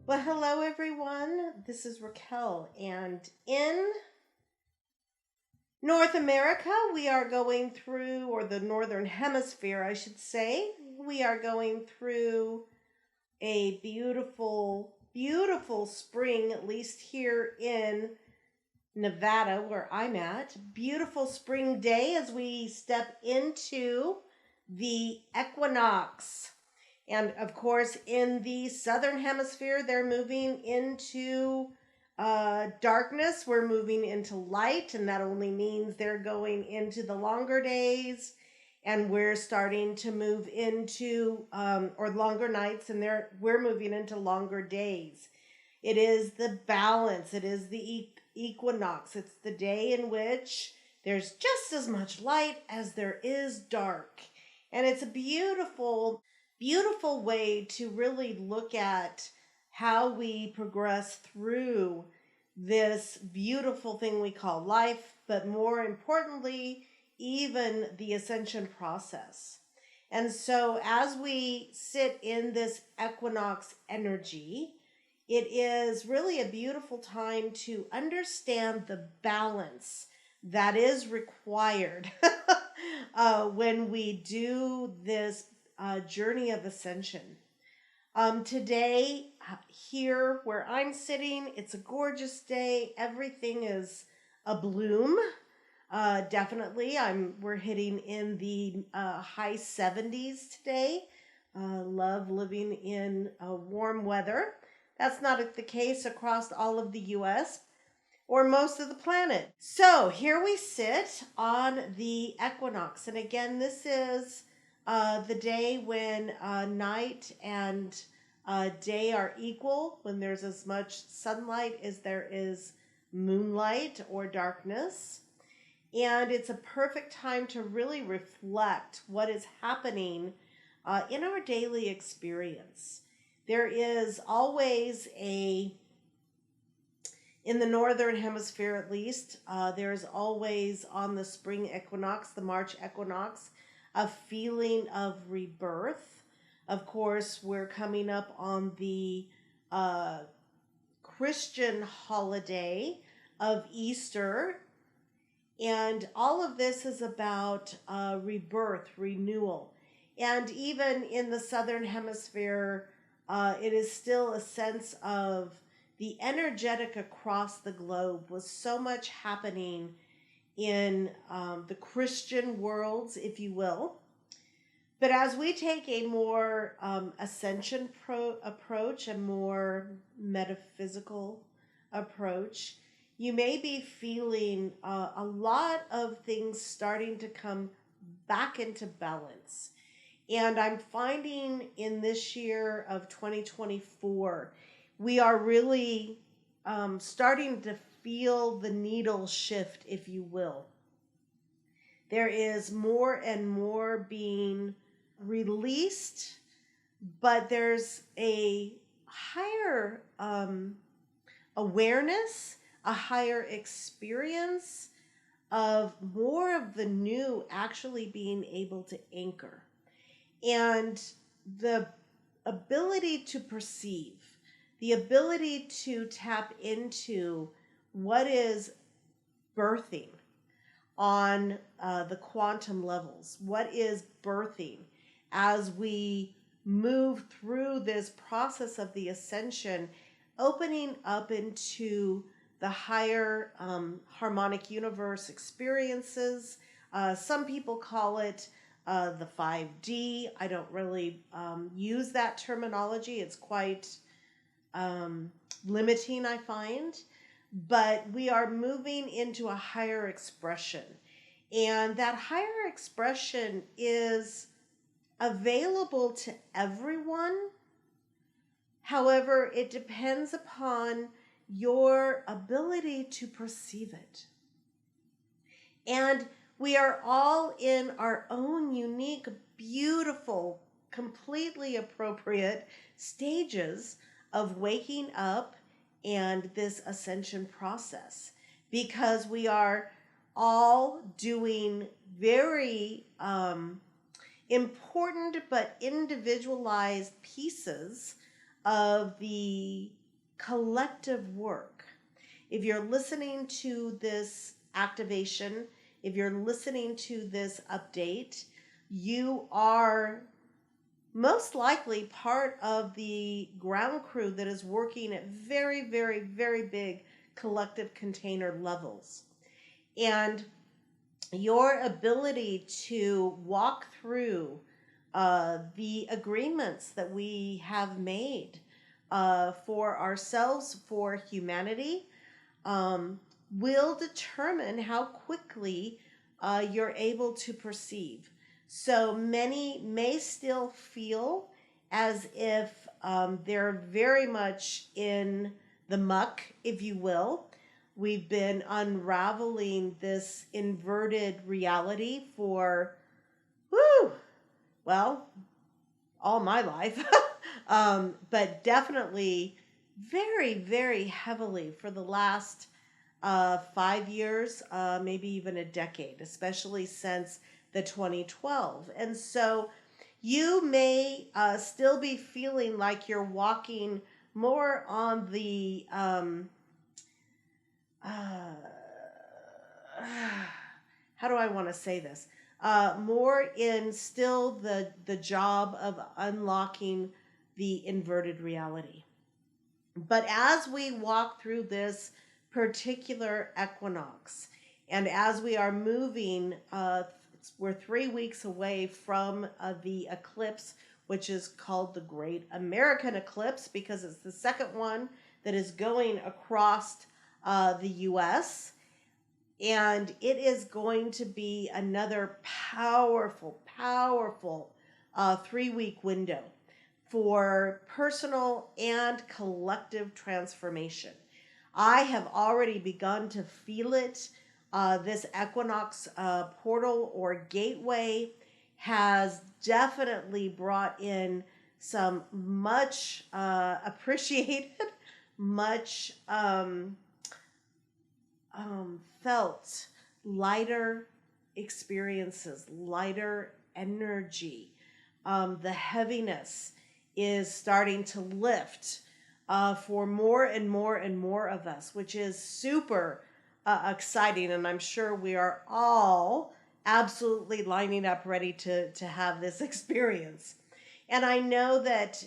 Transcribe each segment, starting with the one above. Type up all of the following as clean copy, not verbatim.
Well, hello everyone. This is Raquel, and in North America, we are going through, or the Northern Hemisphere, I should say, we are going through a beautiful, beautiful spring, at least here in Nevada, where I'm at. Beautiful spring day as we step into the equinox. And of course, in the southern hemisphere, they're moving into darkness. We're moving into light, and that only means they're going into the longer days, and we're starting to move into or longer nights, and we're moving into longer days. It is the balance. It is the equinox. It's the day in which there's just as much light as there is dark, and it's a beautiful way to really look at how we progress through this beautiful thing we call life, but more importantly, even the ascension process. And so as we sit in this equinox energy, it is really a beautiful time to understand the balance that is required when we do this journey of ascension. Today, here where I'm sitting, it's a gorgeous day. Everything is a bloom. Definitely, we're hitting in the high 70s today. Love living in warm weather. That's not the case across all of the U.S. or most of the planet. So here we sit on the equinox, and again, this is the day when night and day are equal, when there's as much sunlight as there is moonlight or darkness. And it's a perfect time to really reflect what is happening in our daily experience. There is always in the northern hemisphere at least, there's always on the spring equinox, the March equinox, a feeling of rebirth. Of course, we're coming up on the Christian holiday of Easter, and all of this is about rebirth, renewal. And even in the southern hemisphere, it is still a sense of the energetic across the globe, with so much happening in the Christian worlds, if you will. But as we take a more ascension approach, a more metaphysical approach, you may be feeling a lot of things starting to come back into balance. And I'm finding in this year of 2024, we are really starting to feel the needle shift, if you will. There is more and more being released, but there's a higher awareness, a higher experience of more of the new actually being able to anchor. And the ability to perceive, the ability to tap into what is birthing on the quantum levels, what is birthing as we move through this process of the ascension, opening up into the higher harmonic universe experiences. Some people call it the 5D. I don't really use that terminology. It's quite limiting, I find. But we are moving into a higher expression. And that higher expression is available to everyone. However, it depends upon your ability to perceive it. And we are all in our own unique, beautiful, completely appropriate stages of waking up and this ascension process, because we are all doing very important but individualized pieces of the collective work. If you're listening to this activation, if you're listening to this update, you are most likely part of the ground crew that is working at very, very, very big collective container levels. And your ability to walk through the agreements that we have made for ourselves, for humanity, will determine how quickly you're able to perceive. So many may still feel as if they're very much in the muck, if you will. We've been unraveling this inverted reality for, well, all my life, but definitely very, very heavily for the last 5 years, maybe even a decade, especially since the 2012. And so you may still be feeling like you're walking more on the how do I want to say this? More in still the job of unlocking the inverted reality. But as we walk through this particular equinox, and as we are moving, we're 3 weeks away from the eclipse, which is called the Great American Eclipse because it's the second one that is going across the U.S., and it is going to be another powerful, powerful 3-week window for personal and collective transformation. I have already begun to feel it. This equinox portal or gateway has definitely brought in some much appreciated, much felt lighter experiences, lighter energy. The heaviness is starting to lift for more and more and more of us, which is super exciting. And I'm sure we are all absolutely lining up ready to have this experience. And I know that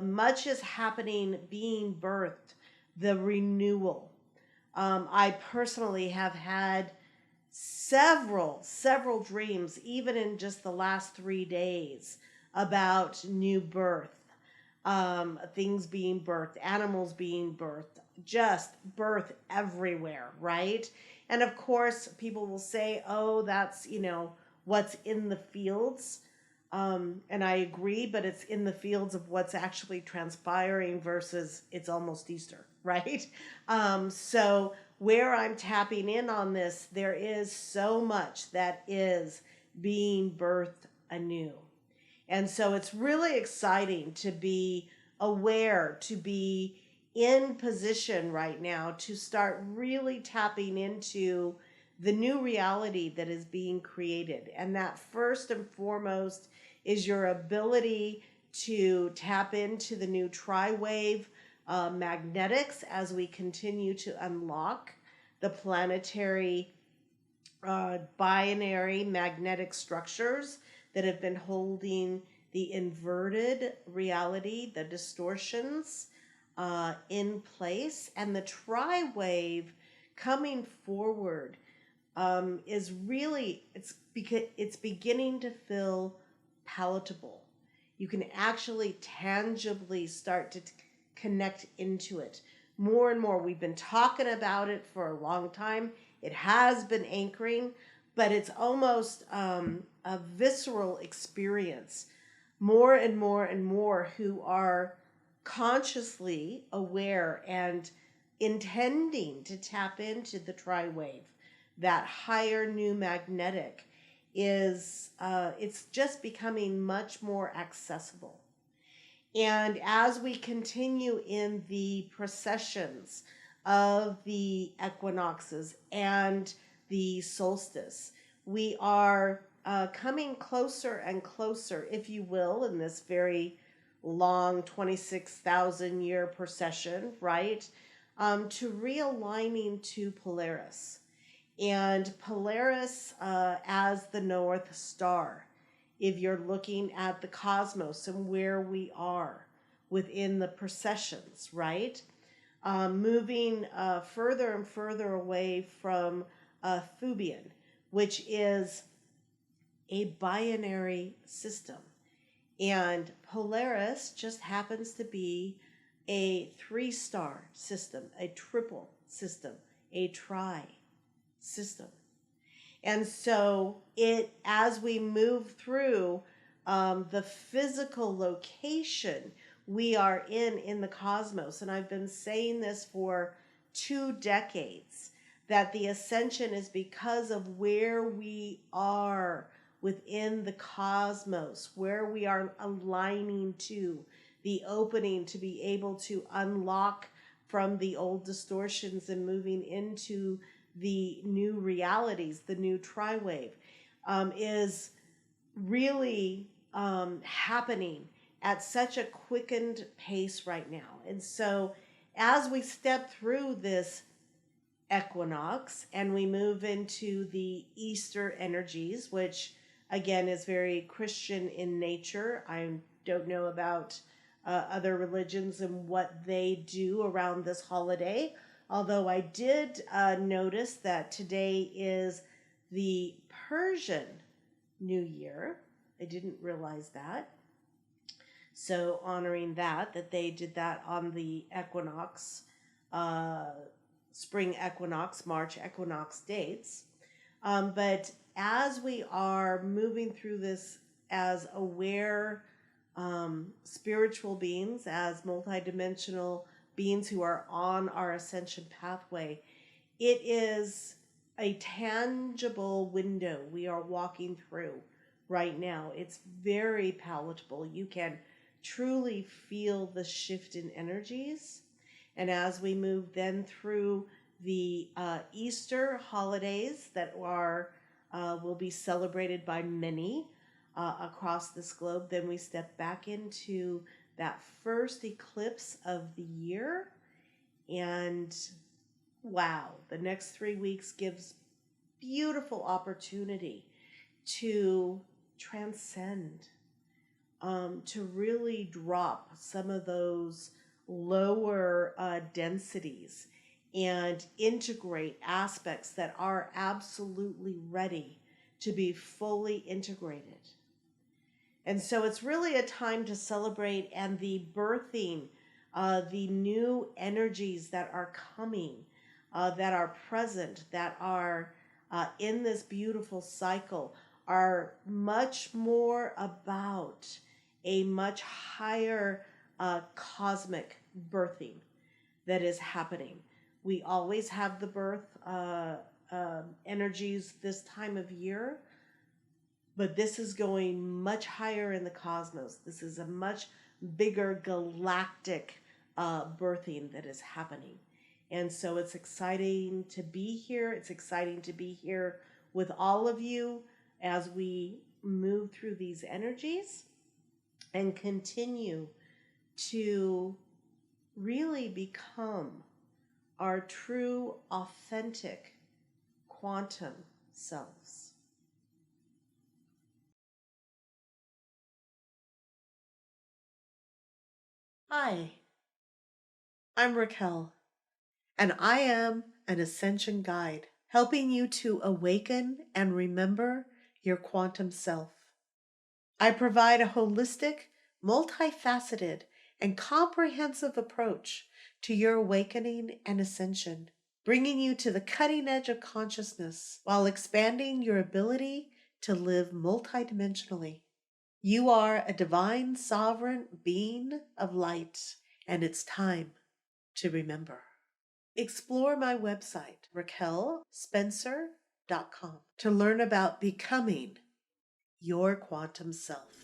much is happening, being birthed, the renewal. I personally have had several dreams, even in just the last 3 days, about new birth, things being birthed, animals being birthed, just birth everywhere, right? And of course, people will say, oh, that's, what's in the fields. And I agree, but it's in the fields of what's actually transpiring versus it's almost Easter, right? So where I'm tapping in on this, there is so much that is being birthed anew. And so it's really exciting to be aware, to be in position right now to start really tapping into the new reality that is being created. And that first and foremost is your ability to tap into the new tri-wave magnetics as we continue to unlock the planetary binary magnetic structures that have been holding the inverted reality, the distortions in place. And the tri-wave coming forward is really, it's beginning to feel palatable. You can actually tangibly start to connect into it more and more. We've been talking about it for a long time. It has been anchoring, but it's almost a visceral experience. More and more and more who are consciously aware and intending to tap into the tri-wave, that higher new magnetic, is it's just becoming much more accessible. And as we continue in the processions of the equinoxes and the solstice, we are coming closer and closer, if you will, in this very long 26,000 year procession, right? To realigning to Polaris. And Polaris as the North Star, if you're looking at the cosmos and where we are within the processions, right? Moving further and further away from Thubian, which is a binary system. And Polaris just happens to be a 3-star system, a triple system, a tri system. And so as we move through the physical location we are in the cosmos, and I've been saying this for 2 decades, that the ascension is because of where we are within the cosmos, where we are aligning to the opening to be able to unlock from the old distortions and moving into the new realities, the new tri-wave, is really happening at such a quickened pace right now. And so as we step through this equinox and we move into the Easter energies, which again is very Christian in nature. I don't know about other religions and what they do around this holiday, although I did notice that today is the Persian New Year. I didn't realize that. So honoring that they did that on the equinox, spring equinox, March equinox dates. But as we are moving through this as aware spiritual beings, as multidimensional beings who are on our ascension pathway, it is a tangible window we are walking through right now. It's very palatable. You can truly feel the shift in energies. And as we move then through the Easter holidays that are will be celebrated by many across this globe, then we step back into that first eclipse of the year. And wow, the next 3 weeks gives beautiful opportunity to transcend, to really drop some of those lower densities and integrate aspects that are absolutely ready to be fully integrated. And so it's really a time to celebrate and the birthing, the new energies that are coming, that are present, that are in this beautiful cycle, are much more about a much higher cosmic birthing that is happening. We always have the birth energies this time of year, but this is going much higher in the cosmos. This is a much bigger galactic birthing that is happening. And so it's exciting to be here. It's exciting to be here with all of you as we move through these energies and continue to really become our true, authentic quantum selves. Hi, I'm Raquel, and I am an Ascension guide, helping you to awaken and remember your quantum self. I provide a holistic, multifaceted, and comprehensive approach to your awakening and ascension, bringing you to the cutting edge of consciousness while expanding your ability to live multidimensionally. You are a divine, sovereign being of light, and it's time to remember. Explore my website, raquelspencer.com, to learn about becoming your quantum self.